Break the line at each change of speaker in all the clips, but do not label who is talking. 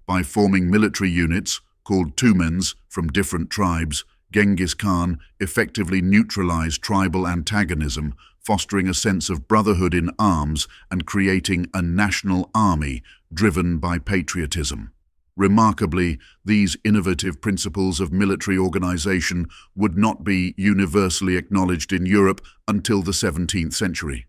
By forming military units, called tumens, from different tribes, Genghis Khan effectively neutralized tribal antagonism, fostering a sense of brotherhood in arms and creating a national army driven by patriotism. Remarkably, these innovative principles of military organization would not be universally acknowledged in Europe until the 17th century.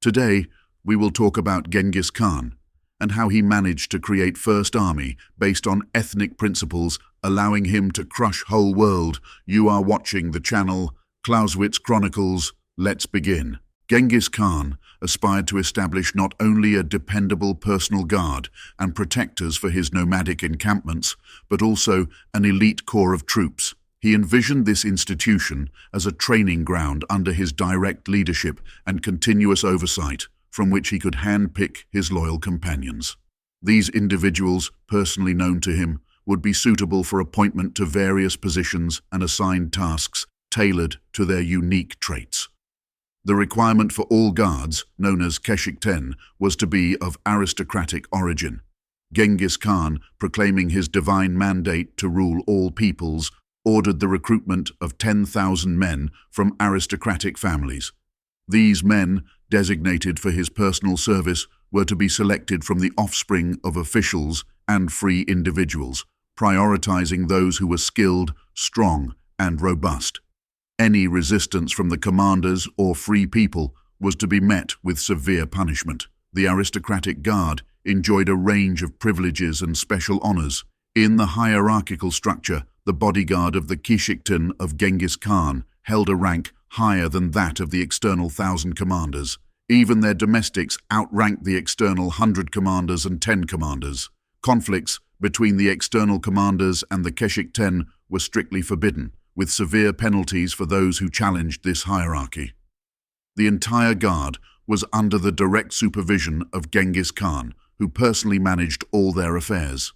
Today, we will talk about Genghis Khan and how he managed to create First Army based on ethnic principles, allowing him to crush whole world. You are watching the channel Clausewitz Chronicles. Let's begin. Genghis Khan aspired to establish not only a dependable personal guard and protectors for his nomadic encampments, but also an elite corps of troops. He envisioned this institution as a training ground under his direct leadership and continuous oversight, from which he could handpick his loyal companions. These individuals, personally known to him, would be suitable for appointment to various positions and assigned tasks tailored to their unique traits. The requirement for all guards, known as Keshikten, was to be of aristocratic origin. Genghis Khan, proclaiming his divine mandate to rule all peoples, ordered the recruitment of 10,000 men from aristocratic families. These men, designated for his personal service, were to be selected from the offspring of officials and free individuals, prioritizing those who were skilled, strong, and robust. Any resistance from the commanders or free people was to be met with severe punishment. The aristocratic guard enjoyed a range of privileges and special honors. In the hierarchical structure, the bodyguard of the Keshikten of Genghis Khan held a rank higher than that of the external 1,000 commanders. Even their domestics outranked the external 100 commanders and 10 commanders. Conflicts between the external commanders and the Keshikten were strictly forbidden, with severe penalties for those who challenged this hierarchy. The entire guard was under the direct supervision of Genghis Khan, who personally managed all their affairs.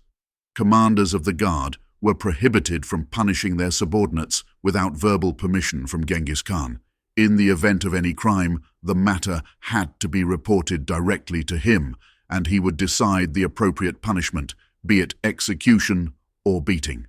Commanders of the guard were prohibited from punishing their subordinates without verbal permission from Genghis Khan. In the event of any crime, the matter had to be reported directly to him, and he would decide the appropriate punishment, be it execution or beating.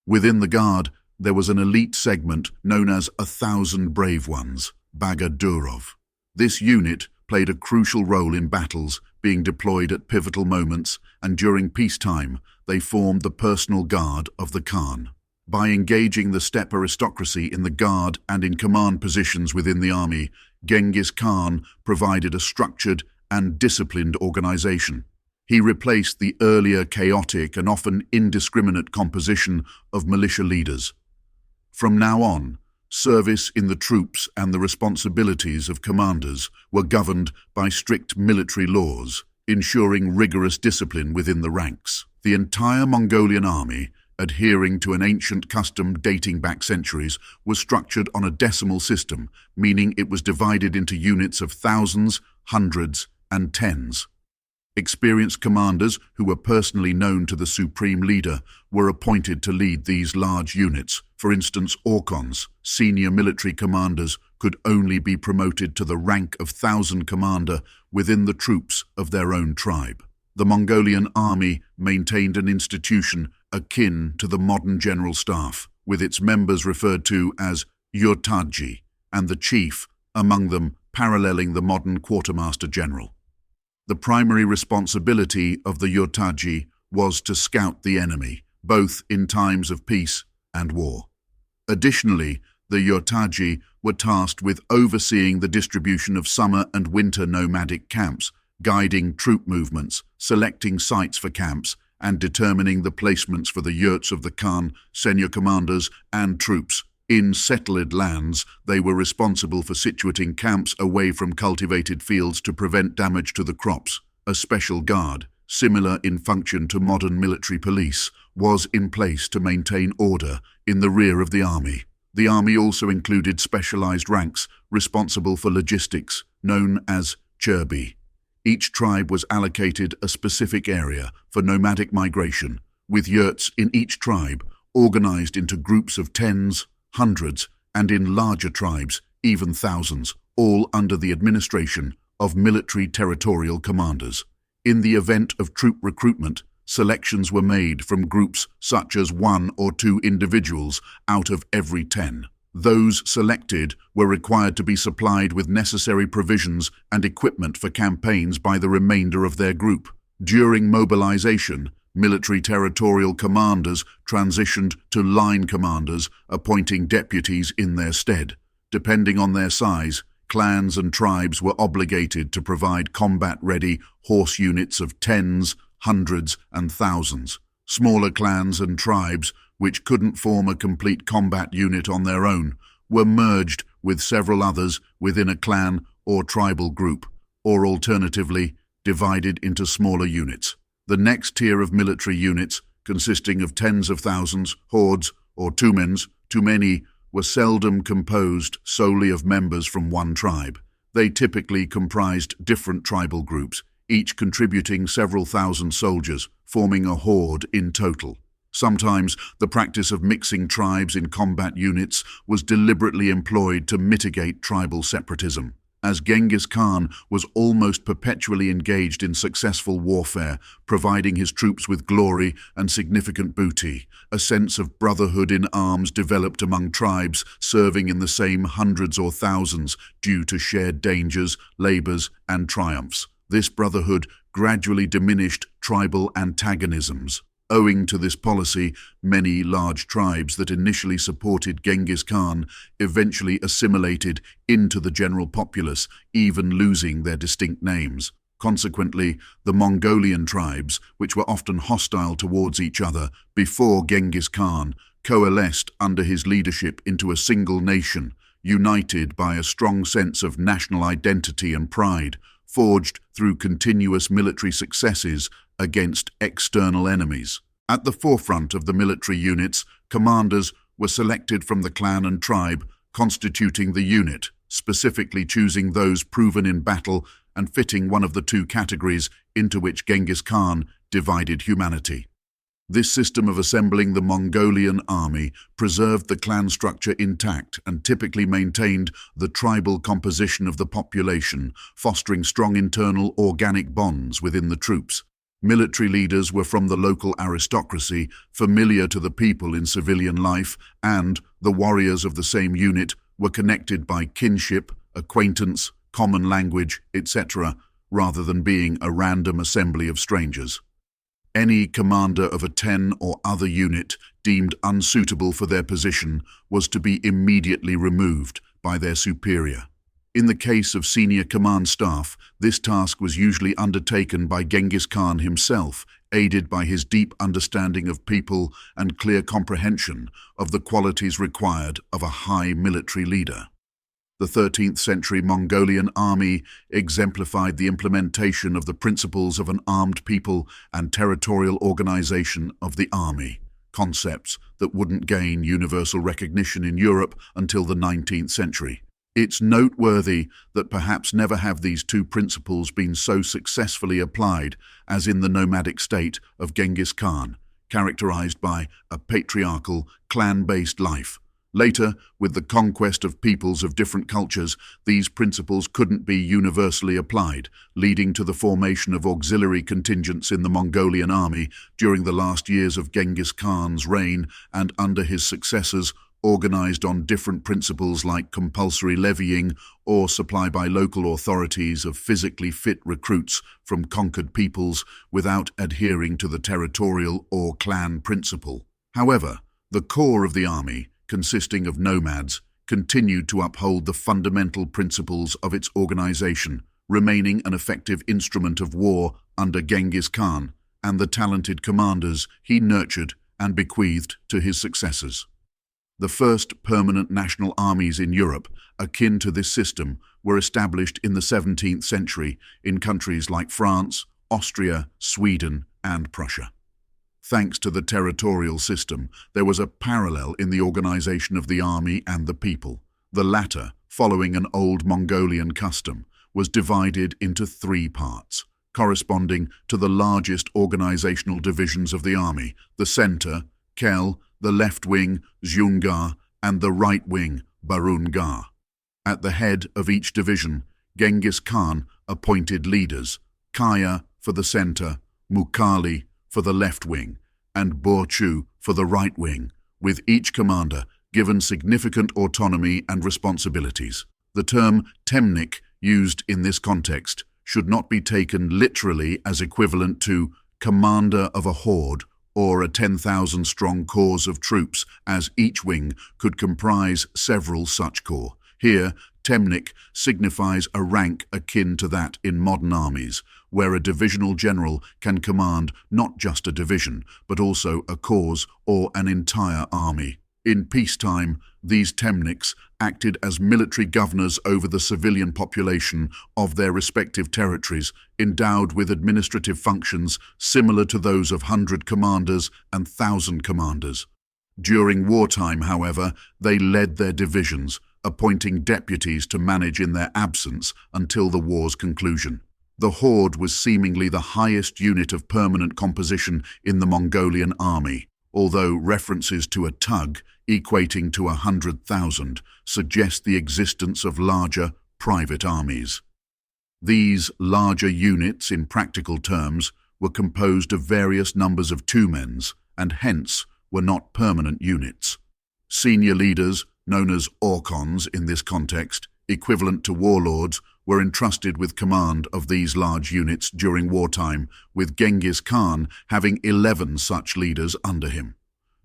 Within the guard, there was an elite segment known as 1,000 Brave Ones, Bagadurov. This unit played a crucial role in battles, being deployed at pivotal moments, and during peacetime, they formed the personal guard of the Khan. By engaging the steppe aristocracy in the guard and in command positions within the army, Genghis Khan provided a structured and disciplined organization. He replaced the earlier chaotic and often indiscriminate composition of militia leaders. From now on, service in the troops and the responsibilities of commanders were governed by strict military laws, ensuring rigorous discipline within the ranks. The entire Mongolian army, adhering to an ancient custom dating back centuries, was structured on a decimal system, meaning it was divided into units of thousands, hundreds, and tens. Experienced commanders, who were personally known to the supreme leader, were appointed to lead these large units. For instance, Orkhons, senior military commanders, could only be promoted to the rank of 1,000 commander within the troops of their own tribe. The Mongolian army maintained an institution akin to the modern general staff, with its members referred to as Yurtaji, and the chief, among them, paralleling the modern quartermaster general. The primary responsibility of the Yurtaji was to scout the enemy, both in times of peace and war. Additionally, the Yurtaji were tasked with overseeing the distribution of summer and winter nomadic camps, guiding troop movements, selecting sites for camps, and determining the placements for the yurts of the Khan, senior commanders, and troops. In settled lands, they were responsible for situating camps away from cultivated fields to prevent damage to the crops. A special guard, similar in function to modern military police, was in place to maintain order in the rear of the army. The army also included specialized ranks responsible for logistics, known as cherbi. Each tribe was allocated a specific area for nomadic migration, with yurts in each tribe organized into groups of tens, hundreds, and in larger tribes, even thousands, all under the administration of military territorial commanders. In the event of troop recruitment, selections were made from groups such as 1 or 2 individuals out of every 10. Those selected were required to be supplied with necessary provisions and equipment for campaigns by the remainder of their group. During mobilization, military territorial commanders transitioned to line commanders, appointing deputies in their stead. Depending on their size, clans and tribes were obligated to provide combat-ready horse units of tens, hundreds, and thousands. Smaller clans and tribes, which couldn't form a complete combat unit on their own, were merged with several others within a clan or tribal group, or alternatively, divided into smaller units. The next tier of military units, consisting of tens of thousands, hordes, or tumens, too many, were seldom composed solely of members from one tribe. They typically comprised different tribal groups, each contributing several thousand soldiers, forming a horde in total. Sometimes the practice of mixing tribes in combat units was deliberately employed to mitigate tribal separatism. As Genghis Khan was almost perpetually engaged in successful warfare, providing his troops with glory and significant booty, a sense of brotherhood in arms developed among tribes serving in the same hundreds or thousands due to shared dangers, labors, and triumphs. This brotherhood gradually diminished tribal antagonisms. Owing to this policy, many large tribes that initially supported Genghis Khan eventually assimilated into the general populace, even losing their distinct names. Consequently, the Mongolian tribes, which were often hostile towards each other before Genghis Khan, coalesced under his leadership into a single nation, united by a strong sense of national identity and pride, forged through continuous military successes against external enemies. At the forefront of the military units, commanders were selected from the clan and tribe constituting the unit, specifically choosing those proven in battle and fitting one of the two categories into which Genghis Khan divided humanity. This system of assembling the Mongolian army preserved the clan structure intact and typically maintained the tribal composition of the population, fostering strong internal organic bonds within the troops. Military leaders were from the local aristocracy, familiar to the people in civilian life, and the warriors of the same unit were connected by kinship, acquaintance, common language, etc., rather than being a random assembly of strangers. Any commander of a 10 or other unit deemed unsuitable for their position was to be immediately removed by their superior. In the case of senior command staff, this task was usually undertaken by Genghis Khan himself, aided by his deep understanding of people and clear comprehension of the qualities required of a high military leader. The 13th century Mongolian army exemplified the implementation of the principles of an armed people and territorial organization of the army, concepts that wouldn't gain universal recognition in Europe until the 19th century. It's noteworthy that perhaps never have these two principles been so successfully applied as in the nomadic state of Genghis Khan, characterized by a patriarchal, clan-based life. Later, with the conquest of peoples of different cultures, these principles couldn't be universally applied, leading to the formation of auxiliary contingents in the Mongolian army during the last years of Genghis Khan's reign and under his successors, organized on different principles like compulsory levying or supply by local authorities of physically fit recruits from conquered peoples without adhering to the territorial or clan principle. However, the core of the army, consisting of nomads, continued to uphold the fundamental principles of its organization, remaining an effective instrument of war under Genghis Khan and the talented commanders he nurtured and bequeathed to his successors. The first permanent national armies in Europe, akin to this system, were established in the 17th century in countries like France, Austria, Sweden, and Prussia. Thanks to the territorial system, there was a parallel in the organization of the army and the people. The latter, following an old Mongolian custom, was divided into 3 parts, corresponding to the largest organizational divisions of the army: the center, Kel, the left wing, Zhungar, and the right wing, Barungar. At the head of each division, Genghis Khan appointed leaders: Kaya for the center, Mukhali for the left wing and borchu for the right wing, with each commander given significant autonomy and responsibilities. The term temnik, used in this context, should not be taken literally as equivalent to commander of a horde or a 10,000-strong corps of troops, as each wing could comprise several such corps. Here, temnik signifies a rank akin to that in modern armies, where a divisional general can command not just a division, but also a corps or an entire army. In peacetime, these temniks acted as military governors over the civilian population of their respective territories, endowed with administrative functions similar to those of 100 commanders and 1,000 commanders. During wartime, however, they led their divisions, appointing deputies to manage in their absence until the war's conclusion. The horde was seemingly the highest unit of permanent composition in the Mongolian army, although references to a tug equating to 100,000 suggest the existence of larger, private armies. These larger units, in practical terms, were composed of various numbers of tumens and hence were not permanent units. Senior leaders, known as orkhons in this context, equivalent to warlords, were entrusted with command of these large units during wartime, with Genghis Khan having 11 such leaders under him.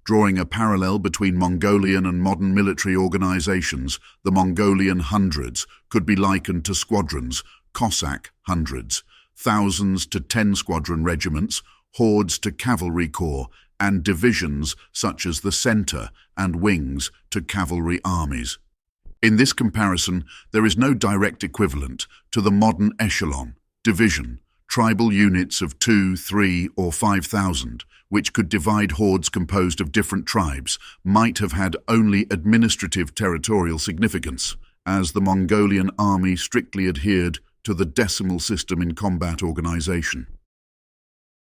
Drawing a parallel between Mongolian and modern military organizations, the Mongolian hundreds could be likened to squadrons, Cossack hundreds, thousands to 10-squadron regiments, hordes to cavalry corps, and divisions such as the center and wings to cavalry armies. In this comparison, there is no direct equivalent to the modern echelon, division, tribal units of 2, 3, or 5,000, which could divide hordes composed of different tribes, might have had only administrative territorial significance, as the Mongolian army strictly adhered to the decimal system in combat organization.